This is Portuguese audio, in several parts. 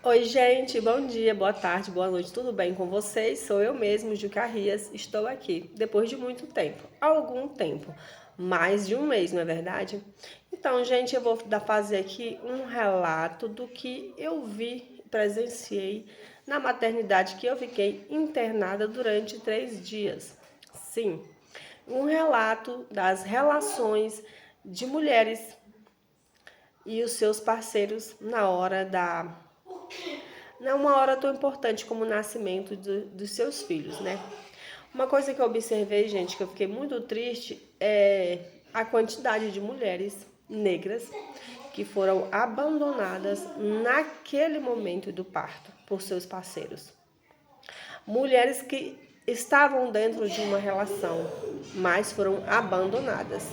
Oi, gente, bom dia, boa tarde, boa noite, tudo bem com vocês? Sou eu mesmo, Juca Rias, estou aqui depois de muito tempo, algum tempo, mais de um mês, não é verdade? Então, gente, eu vou fazer aqui um relato do que eu vi, presenciei na maternidade que eu fiquei internada durante 3 dias. Sim, um relato das relações de mulheres e os seus parceiros na hora da não é uma hora tão importante como o nascimento dos seus filhos, né? Uma coisa que eu observei, gente, que eu fiquei muito triste é a quantidade de mulheres negras que foram abandonadas naquele momento do parto por seus parceiros. Mulheres que estavam dentro de uma relação, mas foram abandonadas.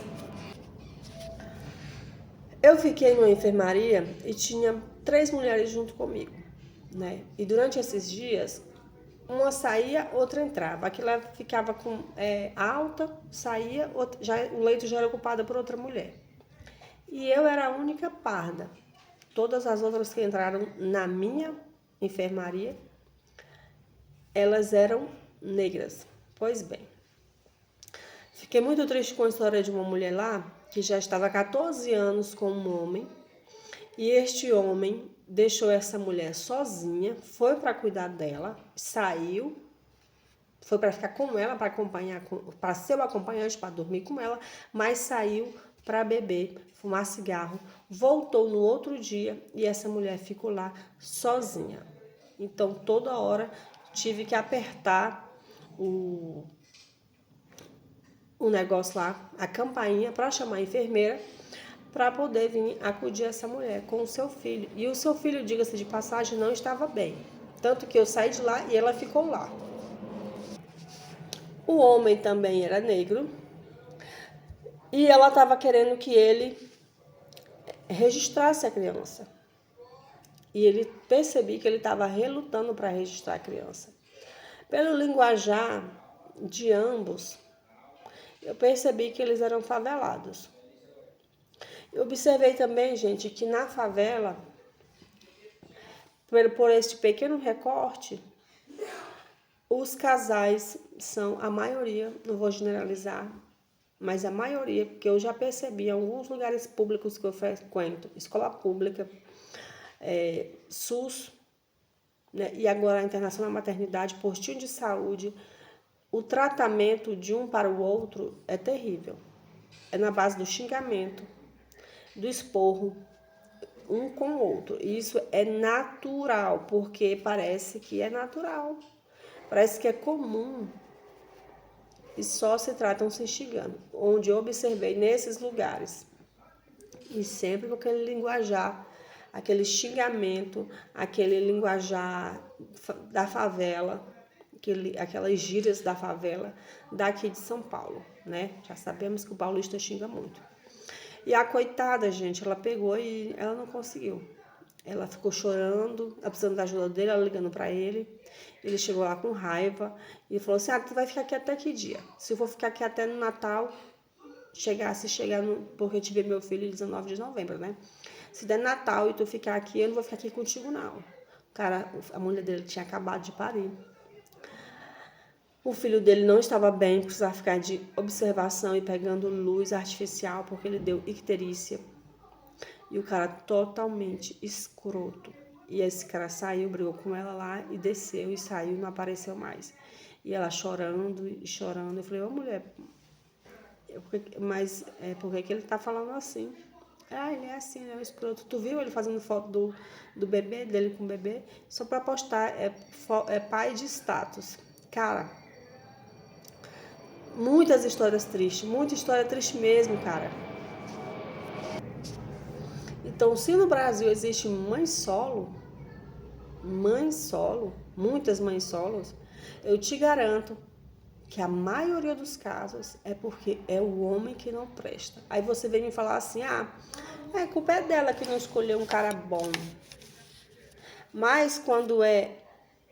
Eu fiquei numa enfermaria e tinha 3 mulheres junto comigo, né? E durante esses dias, uma saía, outra entrava. Aquilo ficava com alta, saía, o leito já era ocupado por outra mulher. E eu era a única parda. Todas as outras que entraram na minha enfermaria, elas eram negras. Pois bem, fiquei muito triste com a história de uma mulher lá que já estava há 14 anos com um homem. E este homem deixou essa mulher sozinha, foi para cuidar dela, saiu, foi para ficar com ela, para acompanhar, para ser o acompanhante, para dormir com ela, mas saiu para beber, fumar cigarro, voltou no outro dia e essa mulher ficou lá sozinha. Então toda hora tive que apertar o negócio lá, a campainha, para chamar a enfermeira para poder vir acudir essa mulher com o seu filho. E o seu filho, diga-se de passagem, não estava bem. Tanto que eu saí de lá e ela ficou lá. O homem também era negro e ela estava querendo que ele registrasse a criança. E ele percebi que ele estava relutando para registrar a criança. Pelo linguajar de ambos, eu percebi que eles eram favelados. Eu observei também, gente, que na favela, por este pequeno recorte, os casais são a maioria, não vou generalizar, mas a maioria, porque eu já percebi em alguns lugares públicos que eu frequento, escola pública, SUS, né, e agora a Internacional Maternidade, postinho de saúde, o tratamento de um para o outro é terrível. É na base do xingamento, do esporro, um com o outro. E isso é natural, porque parece que é natural. Parece que é comum e só se tratam se xingando. Onde eu observei nesses lugares. E sempre com aquele linguajar, aquele xingamento, aquele linguajar da favela, aquelas gírias da favela daqui de São Paulo, né? Já sabemos que o paulista xinga muito. E a coitada, gente, ela pegou e ela não conseguiu. Ela ficou chorando, precisando da ajuda dele, ela ligando para ele. Ele chegou lá com raiva e falou assim: tu vai ficar aqui até que dia? Se eu for ficar aqui até no Natal, porque eu tive meu filho 19 de novembro, né? Se der Natal e tu ficar aqui, eu não vou ficar aqui contigo, não. Cara, a mulher dele tinha acabado de parir. O filho dele não estava bem, precisava ficar de observação e pegando luz artificial, porque ele deu icterícia. E o cara totalmente escroto. E esse cara saiu, brigou com ela lá e desceu e saiu, não apareceu mais. E ela chorando e chorando. Eu falei: ô mulher, mas por que ele tá falando assim? Ele é assim, é um escroto. Tu viu ele fazendo foto do bebê, dele com o bebê? Só pra postar, é pai de status. Cara, muitas histórias tristes, muita história triste mesmo, cara. Então, se no Brasil existe mãe solo, muitas mães solos, eu te garanto que a maioria dos casos é porque é o homem que não presta. Aí você vem me falar assim: a culpa é dela que não escolheu um cara bom. Mas quando é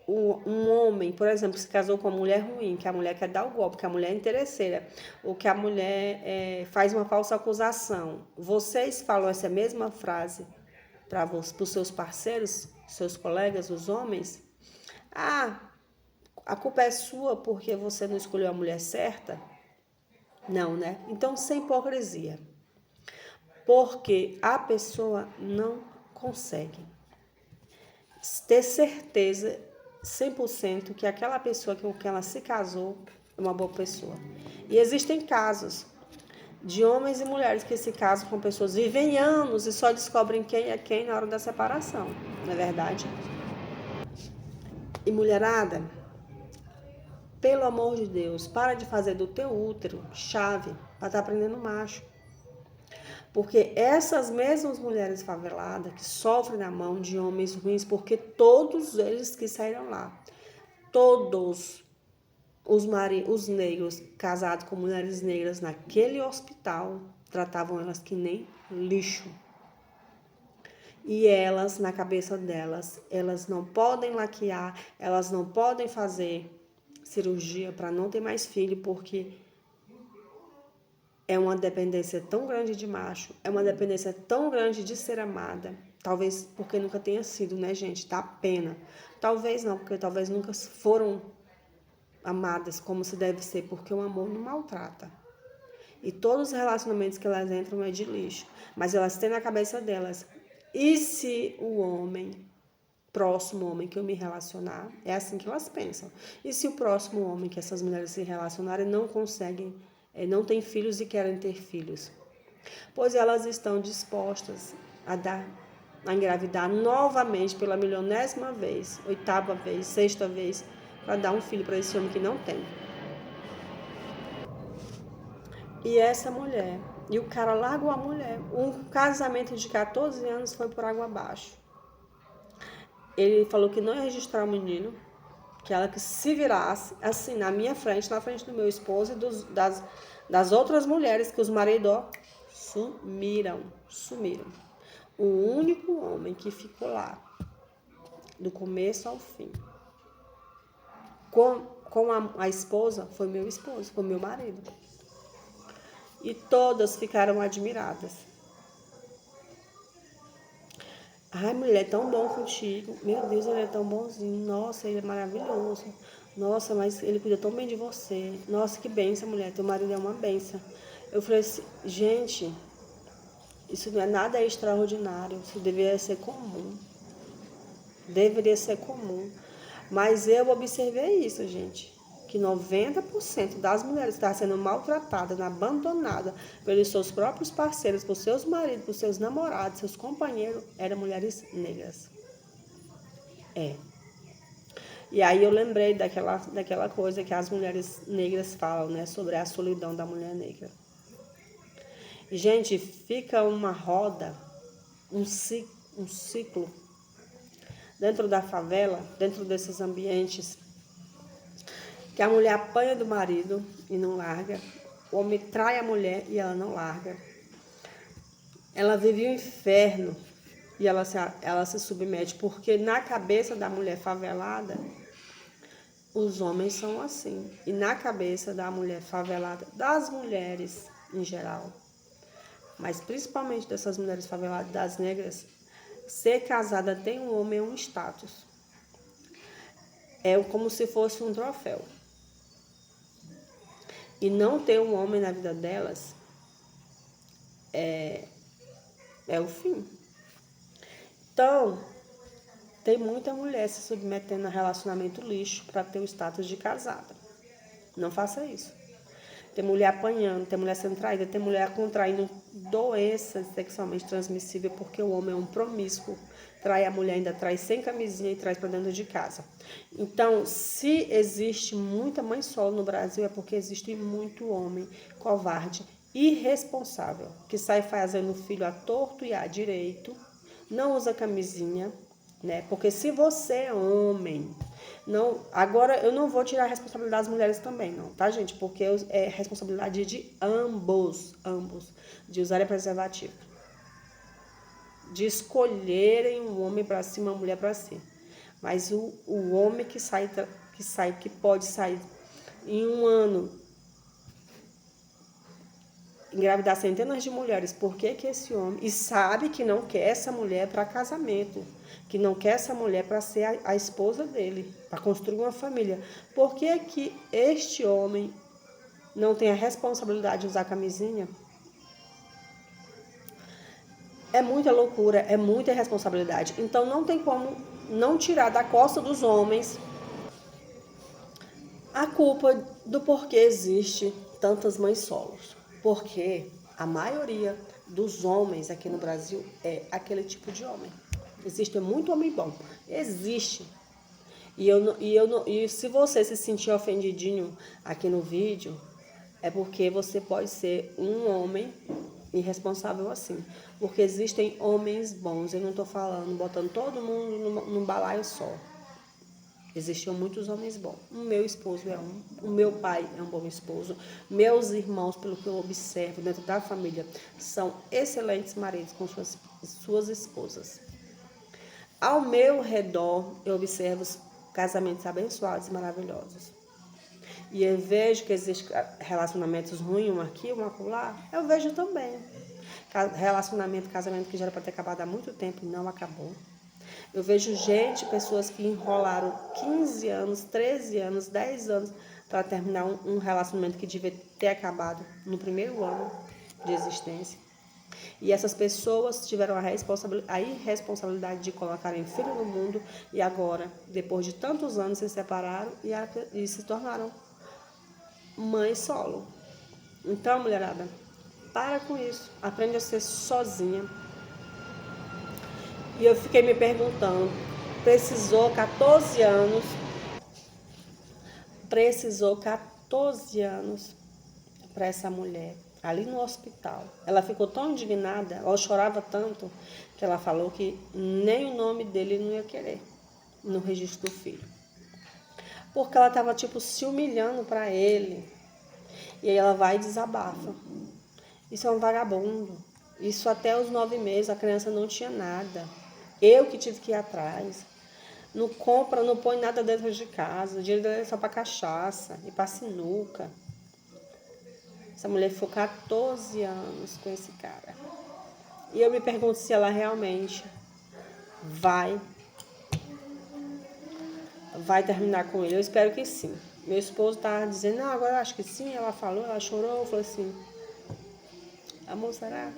um homem, por exemplo, que se casou com uma mulher ruim, que a mulher quer dar o golpe, que a mulher é interesseira, ou que a mulher faz uma falsa acusação, vocês falam essa mesma frase para os seus parceiros? seus colegas, os homens, ah, a culpa é sua porque você não escolheu a mulher certa? Não, né? Então, sem hipocrisia. Porque a pessoa não consegue ter certeza 100% que aquela pessoa com quem ela se casou é uma boa pessoa. E existem casos de homens e mulheres que se casam com pessoas, vivem anos e só descobrem quem é quem na hora da separação, não é verdade? E mulherada, pelo amor de Deus, para de fazer do teu útero chave para estar prendendo macho. Porque essas mesmas mulheres faveladas que sofrem na mão de homens ruins, porque todos eles que saíram lá, todos os negros casados com mulheres negras naquele hospital, tratavam elas que nem lixo. E elas, na cabeça delas, elas não podem laquear, elas não podem fazer cirurgia para não ter mais filho, porque é uma dependência tão grande de macho, é uma dependência tão grande de ser amada. Talvez porque nunca tenha sido, né, gente? Dá pena. Talvez não, porque talvez nunca foram amadas como se deve ser, porque o amor não maltrata. E todos os relacionamentos que elas entram é de lixo. Mas elas têm na cabeça delas, e se o homem, próximo homem que eu me relacionar, é assim que elas pensam. E se o próximo homem que essas mulheres se relacionarem não conseguem, não tem filhos e querem ter filhos? Pois elas estão dispostas a engravidar novamente pela milionésima vez, oitava vez, sexta vez, para dar um filho para esse homem que não tem. E essa mulher, e o cara largou a mulher. Um casamento de 14 anos foi por água abaixo. Ele falou que não ia registrar o menino, que ela que se virasse, assim, na minha frente, na frente do meu esposo e das outras mulheres que os maridos sumiram. O único homem que ficou lá, do começo ao fim, com a esposa, foi meu esposo, foi meu marido. E todas ficaram admiradas. Ai, mulher, é tão bom contigo. Meu Deus, ele é tão bonzinho. Nossa, ele é maravilhoso. Nossa, mas ele cuida tão bem de você. Nossa, que bênção, mulher. Teu marido é uma bênção. Eu falei assim, gente, isso não é nada extraordinário. Isso deveria ser comum. Deveria ser comum. Mas eu observei isso, gente. Que 90% das mulheres que estavam sendo maltratadas, abandonadas pelos seus próprios parceiros, por seus maridos, por seus namorados, seus companheiros, eram mulheres negras. E aí eu lembrei daquela coisa que as mulheres negras falam, né? Sobre a solidão da mulher negra. Gente, fica uma roda, um ciclo dentro da favela, dentro desses ambientes, que a mulher apanha do marido e não larga, o homem trai a mulher e ela não larga. Ela vive o inferno e ela se submete, porque na cabeça da mulher favelada, os homens são assim. E na cabeça da mulher favelada, das mulheres em geral, mas principalmente dessas mulheres faveladas, das negras, ser casada tem um homem é um status. É como se fosse um troféu. E não ter um homem na vida delas é o fim. Então, tem muita mulher se submetendo a relacionamento lixo para ter o status de casada. Não faça isso. Tem mulher apanhando, tem mulher sendo traída, tem mulher contraindo doenças sexualmente transmissíveis porque o homem é um promíscuo. Trai a mulher, ainda traz sem camisinha e traz para dentro de casa. Então, se existe muita mãe solo no Brasil, é porque existe muito homem covarde, irresponsável, que sai fazendo filho à torto e à direito, não usa camisinha, né? Porque se você é homem, não, agora eu não vou tirar a responsabilidade das mulheres também, não, tá, gente? Porque é responsabilidade de ambos, de usarem preservativo, de escolherem um homem para si, uma mulher para si. Mas o homem que pode sair em um ano engravidar centenas de mulheres. Por que que esse homem... E sabe que não quer essa mulher para casamento, que não quer essa mulher para ser a esposa dele, para construir uma família. Por que que este homem não tem a responsabilidade de usar camisinha? É muita loucura, é muita irresponsabilidade. Então não tem como não tirar da costa dos homens a culpa do porquê existe tantas mães solos. Porque a maioria dos homens aqui no Brasil é aquele tipo de homem. Existe muito homem bom. Existe. E se você se sentir ofendidinho aqui no vídeo, é porque você pode ser um homem irresponsável assim. Porque existem homens bons. Eu não estou falando, botando todo mundo num balaio só. Existiam muitos homens bons. O meu esposo é um. O meu pai é um bom esposo. Meus irmãos, pelo que eu observo dentro da família, são excelentes maridos com suas esposas. Ao meu redor, eu observo casamentos abençoados e maravilhosos. E eu vejo que existem relacionamentos ruins, um aqui, um acolá. Eu vejo também. Relacionamento, casamento que já era para ter acabado há muito tempo e não acabou. Eu vejo pessoas que enrolaram 15 anos, 13 anos, 10 anos para terminar um relacionamento que devia ter acabado no primeiro ano de existência. E essas pessoas tiveram a irresponsabilidade de colocarem filho no mundo e agora, depois de tantos anos, se separaram e se tornaram mãe solo. Então, mulherada, para com isso. Aprende a ser sozinha. E eu fiquei me perguntando, precisou 14 anos para essa mulher, ali no hospital. Ela ficou tão indignada, ela chorava tanto, que ela falou que nem o nome dele não ia querer no registro do filho. Porque ela estava, tipo, se humilhando para ele. E aí ela vai e desabafa. Isso é um vagabundo. Isso até os 9 meses, a criança não tinha nada. Eu que tive que ir atrás. Não compra, não põe nada dentro de casa. O dinheiro dela é só para cachaça e para sinuca. Essa mulher ficou 14 anos com esse cara. E eu me pergunto se ela realmente vai terminar com ele. Eu espero que sim. Meu esposo tá dizendo, não, agora eu acho que sim. Ela falou, ela chorou, falou assim, amor, será?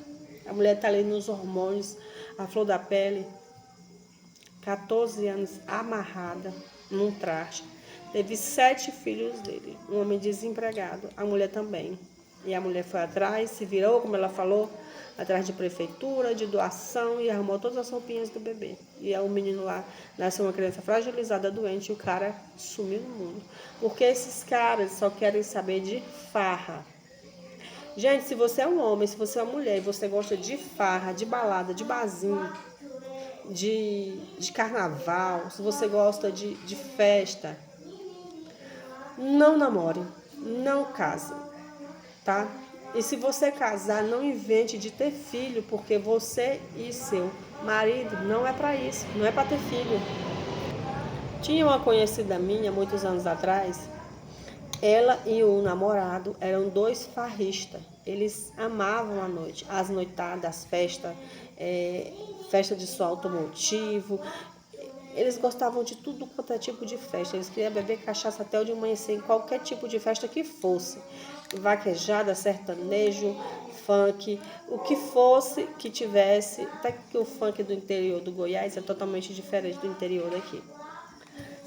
A mulher tá ali nos hormônios, a flor da pele, 14 anos amarrada num traste. Teve 7 filhos dele, um homem desempregado, a mulher também. E a mulher foi atrás, se virou, como ela falou, atrás de prefeitura, de doação e arrumou todas as roupinhas do bebê. E aí o menino lá nasceu uma criança fragilizada, doente, e o cara sumiu no mundo. Porque esses caras só querem saber de farra. Gente, se você é um homem, se você é uma mulher e você gosta de farra, de balada, de barzinho, de carnaval, se você gosta de festa, não namore, não case, tá? E se você casar, não invente de ter filho, porque você e seu marido não é para isso, não é para ter filho. Tinha uma conhecida minha, muitos anos atrás, ela e o namorado eram 2 farristas. Eles amavam a noite, as noitadas, as festas, festa de som automotivo. Eles gostavam de tudo quanto é tipo de festa. Eles queriam beber cachaça até o dia amanhecer, em qualquer tipo de festa que fosse. Vaquejada, sertanejo, funk, o que fosse que tivesse. Até que o funk do interior do Goiás é totalmente diferente do interior daqui.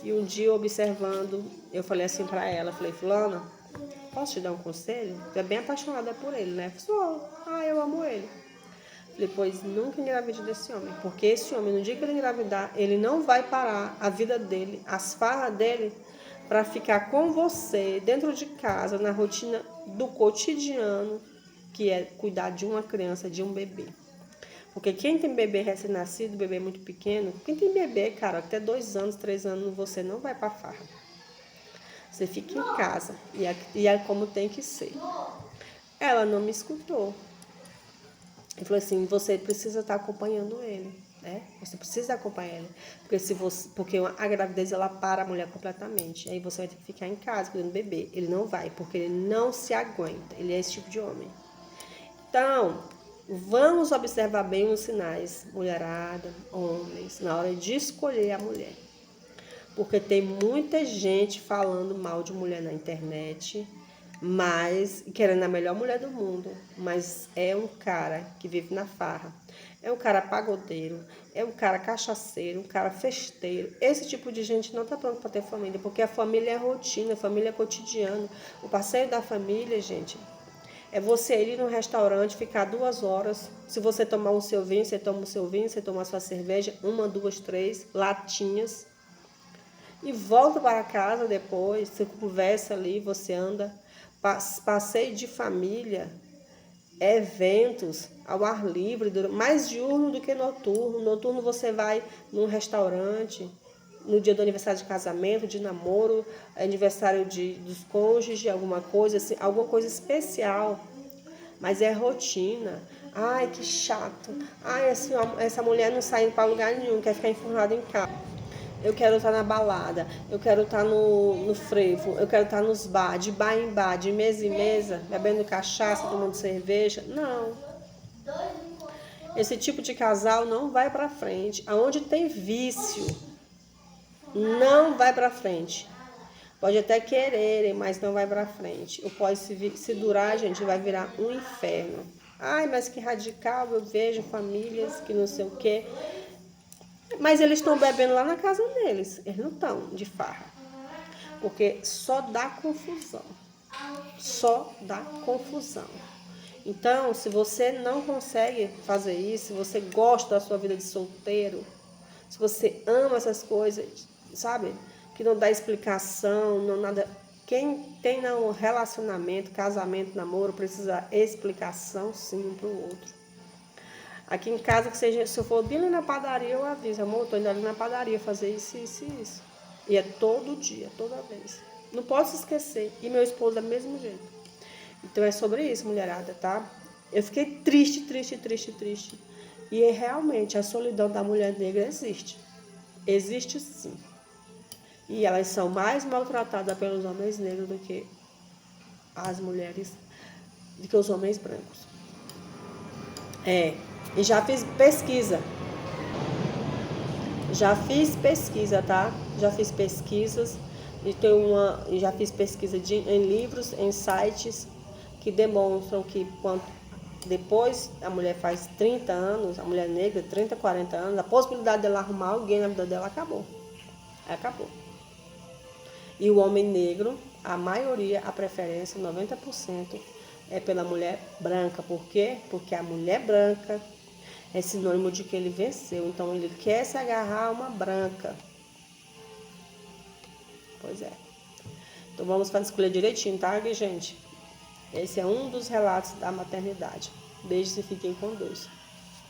E um dia, observando, eu falei assim pra ela, falei, fulana, posso te dar um conselho? Tu é bem apaixonada por ele, né? Sou. Eu amo ele. Falei, pois nunca engravide desse homem, porque esse homem, no dia que ele engravidar, ele não vai parar a vida dele, as farras dele, para ficar com você, dentro de casa, na rotina do cotidiano, que é cuidar de uma criança, de um bebê. Porque quem tem bebê recém-nascido, bebê muito pequeno, quem tem bebê, cara, até 2 anos, 3 anos, você não vai pra farra. Você fica em casa, e é como tem que ser. Ela não me escutou. Ele falou assim, você precisa estar acompanhando ele, né? Você precisa acompanhar ele. Porque a gravidez, ela para a mulher completamente. Aí você vai ter que ficar em casa cuidando do bebê. Ele não vai, porque ele não se aguenta. Ele é esse tipo de homem. Então, vamos observar bem os sinais, mulherada, homens, na hora de escolher a mulher. Porque tem muita gente falando mal de mulher na internet, mas querendo a melhor mulher do mundo, mas é um cara que vive na farra, é um cara pagodeiro, é um cara cachaceiro, um cara festeiro. Esse tipo de gente não está pronto para ter família, porque a família é rotina, a família é cotidiano. O passeio da família, gente, é você ir no restaurante, ficar 2 horas. Se você tomar o seu vinho, você toma o seu vinho, você toma a sua cerveja, 1, 2, 3 latinhas. E volta para casa depois, você conversa ali, você anda. Passeio de família, eventos ao ar livre, mais diurno do que noturno. Noturno você vai num restaurante, no dia do aniversário de casamento, de namoro, aniversário dos cônjuges, alguma coisa assim, alguma coisa especial. Mas é rotina. Ai, que chato. Ai, assim, essa mulher não sai para lugar nenhum, quer ficar enfurnada em casa. Eu quero estar na balada, eu quero estar no frevo, eu quero estar nos bar, de bar em bar, de mesa em mesa, bebendo cachaça, tomando cerveja. Não. Esse tipo de casal não vai para frente. Aonde tem vício, não vai para frente. Pode até quererem, mas não vai para frente. Ou pode se durar, gente, vai virar um inferno. Ai, mas que radical, eu vejo famílias que não sei o quê. Mas eles estão bebendo lá na casa deles. Eles não estão de farra. Porque só dá confusão. Só dá confusão. Então, se você não consegue fazer isso, se você gosta da sua vida de solteiro, se você ama essas coisas, sabe? Que não dá explicação, não nada. Quem tem um relacionamento, casamento, namoro, precisa explicação sim um pro outro. Aqui em casa, que seja, se eu for bem ali na padaria, eu aviso, amor, tô indo ali na padaria fazer isso, isso e isso. E é todo dia, toda vez. Não posso esquecer. E meu esposo é do mesmo jeito. Então é sobre isso, mulherada, tá? Eu fiquei triste, triste, triste, triste. E realmente a solidão da mulher negra existe. Existe sim. E elas são mais maltratadas pelos homens negros do que as mulheres, do que os homens brancos. E já fiz pesquisa. Já fiz pesquisa, tá? Já fiz pesquisas e já fiz pesquisa em livros, em sites que demonstram que depois a mulher faz 30 anos, a mulher negra, 30, 40 anos, a possibilidade dela arrumar alguém na vida dela acabou. Acabou. E o homem negro, a maioria, a preferência, 90%, é pela mulher branca. Por quê? Porque a mulher branca é sinônimo de que ele venceu. Então, ele quer se agarrar a uma branca. Pois é. Então, vamos fazer escolher direitinho, tá, gente? Esse é um dos relatos da maternidade. Beijos e fiquem com Deus.